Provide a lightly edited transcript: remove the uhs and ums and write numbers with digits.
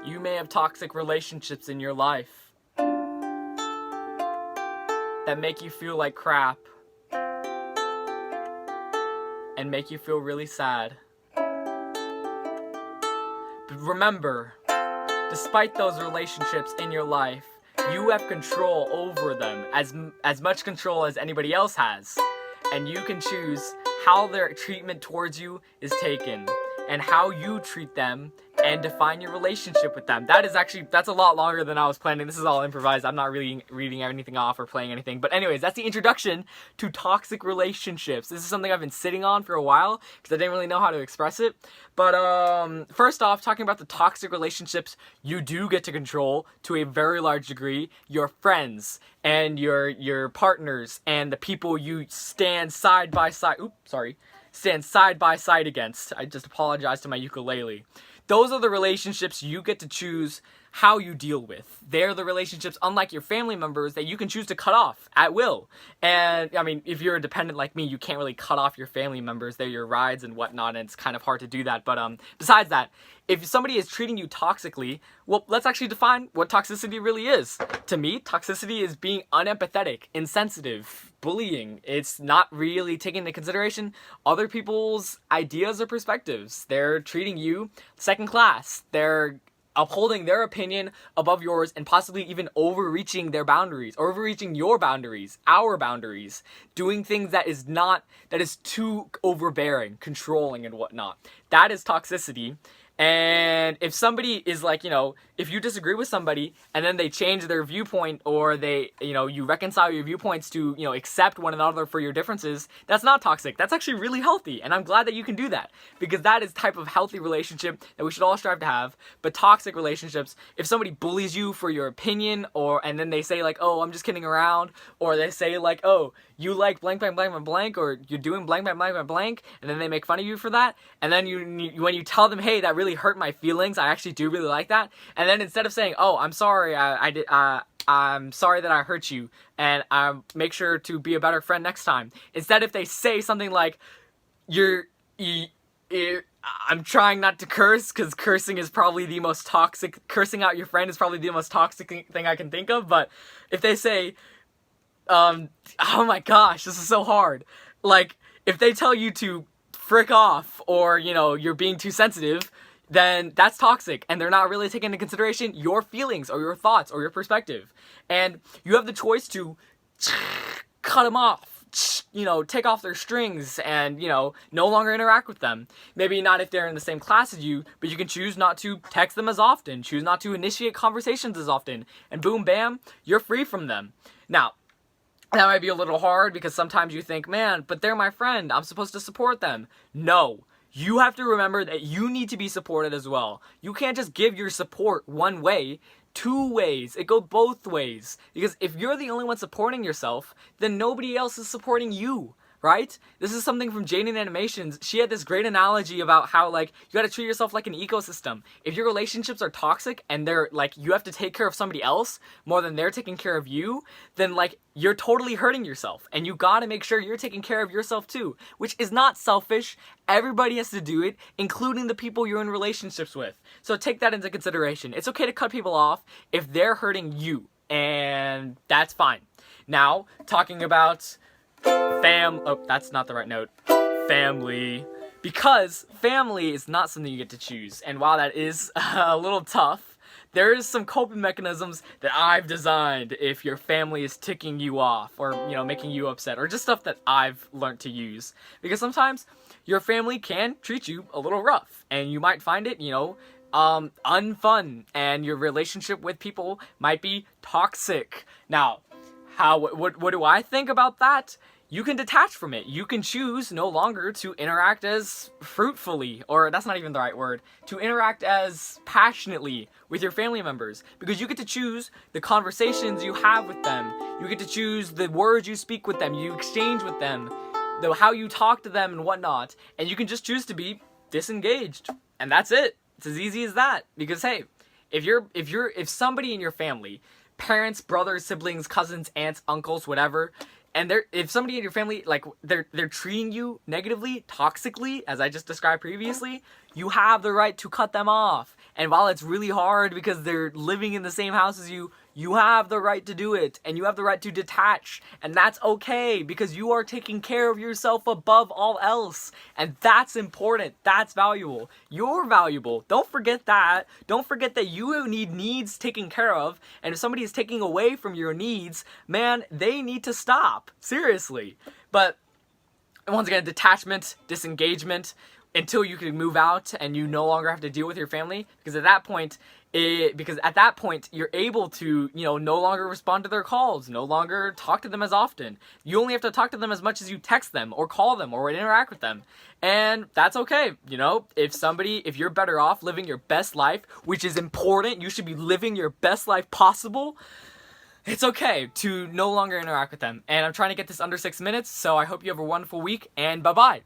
You may have toxic relationships in your life that make you feel like crap and make you feel really sad. But remember, despite those relationships in your life, you have control over them, as much control as anybody else has. And you can choose how their treatment towards you is taken and how you treat them and define your relationship with them. That's a lot longer than I was planning. This is all improvised. I'm not really reading anything off or playing anything. But anyways, that's the introduction to toxic relationships. This is something I've been sitting on for a while because I didn't really know how to express it. But first off, talking about the toxic relationships you do get to control to a very large degree, your friends and your partners and the people you stand side by side against. I just apologize to my ukulele. Those are the relationships you get to choose how you deal with. They're the relationships, unlike your family members, that you can choose to cut off at will. And, I mean, if you're a dependent like me, you can't really cut off your family members. They're your rides and whatnot, and it's kind of hard to do that. But besides that, if somebody is treating you toxically, well, let's actually define what toxicity really is. To me, toxicity is being unempathetic, insensitive, bullying. It's not really taking into consideration other people's ideas or perspectives. They're treating you second class. They're upholding their opinion above yours and possibly even overreaching their boundaries, overreaching your boundaries, our boundaries, doing things that is too overbearing, controlling and whatnot. That is toxicity. And if somebody is like, if you disagree with somebody and then they change their viewpoint, or they, you reconcile your viewpoints to, accept one another for your differences, that's not toxic. That's actually really healthy. And I'm glad that you can do that, because that is the type of healthy relationship that we should all strive to have. But toxic relationships, if somebody bullies you for your opinion, and then they say like, oh, I'm just kidding around, or they say like, oh, you like blank, blank, blank, blank, or you're doing blank, blank, blank, blank, and then they make fun of you for that, and then when you tell them, hey, that really hurt my feelings, I actually do really like that, and then instead of saying, oh, I'm sorry, I'm sorry that I hurt you, and make sure to be a better friend next time. Instead, if they say something like, I'm trying not to curse, because cursing is probably the most toxic, cursing out your friend is probably the most toxic thing I can think of, but if they say, oh my gosh, this is so hard. Like, if they tell you to frick off, or, you're being too sensitive, then that's toxic, and they're not really taking into consideration your feelings, or your thoughts, or your perspective. And you have the choice to cut them off, take off their strings, and, no longer interact with them. Maybe not if they're in the same class as you, but you can choose not to text them as often, choose not to initiate conversations as often, and boom, bam, you're free from them. Now, that might be a little hard, because sometimes you think, man, but they're my friend, I'm supposed to support them. No. You have to remember that you need to be supported as well. You can't just give your support one way, two ways. It goes both ways. Because if you're the only one supporting yourself, then nobody else is supporting you. Right? This is something from Jaden Animations. She had this great analogy about how, like, you gotta treat yourself like an ecosystem. If your relationships are toxic and they're, like, you have to take care of somebody else more than they're taking care of you, then, like, you're totally hurting yourself. And you gotta make sure you're taking care of yourself too, which is not selfish. Everybody has to do it, including the people you're in relationships with. So take that into consideration. It's okay to cut people off if they're hurting you, and that's fine. Now, talking about that's not the right note. Family. Because family is not something you get to choose. And while that is a little tough, there is some coping mechanisms that I've designed if your family is ticking you off, or, making you upset, or just stuff that I've learned to use. Because sometimes your family can treat you a little rough, and you might find it, unfun, and your relationship with people might be toxic. Now, what do I think about that? You can detach from it. You can choose no longer to interact as fruitfully, or that's not even the right word, to interact as passionately with your family members, because you get to choose the conversations you have with them. You get to choose the words you speak with them, you exchange with them, how you talk to them and whatnot, and you can just choose to be disengaged. And that's it. It's as easy as that. Because hey, if somebody in your family, parents, brothers, siblings, cousins, aunts, uncles, whatever, and if somebody in your family, like, they're treating you negatively, toxically, as I just described previously, you have the right to cut them off And while it's really hard because they're living in the same house as you, you have the right to do it, and you have the right to detach, and that's okay because you are taking care of yourself above all else, and that's important. That's valuable. You're valuable. Don't forget that. Don't forget that you need needs taken care of, and if somebody is taking away from your needs, man, they need to stop. Seriously. But once again, detachment, disengagement, until you can move out and you no longer have to deal with your family, because at that point you're able to, no longer respond to their calls, no longer talk to them as often. You only have to talk to them as much as you text them or call them or interact with them, and that's okay. If you're better off living your best life, which is important, you should be living your best life possible. It's okay to no longer interact with them. And I'm trying to get this under 6 minutes, so I hope you have a wonderful week, and bye-bye.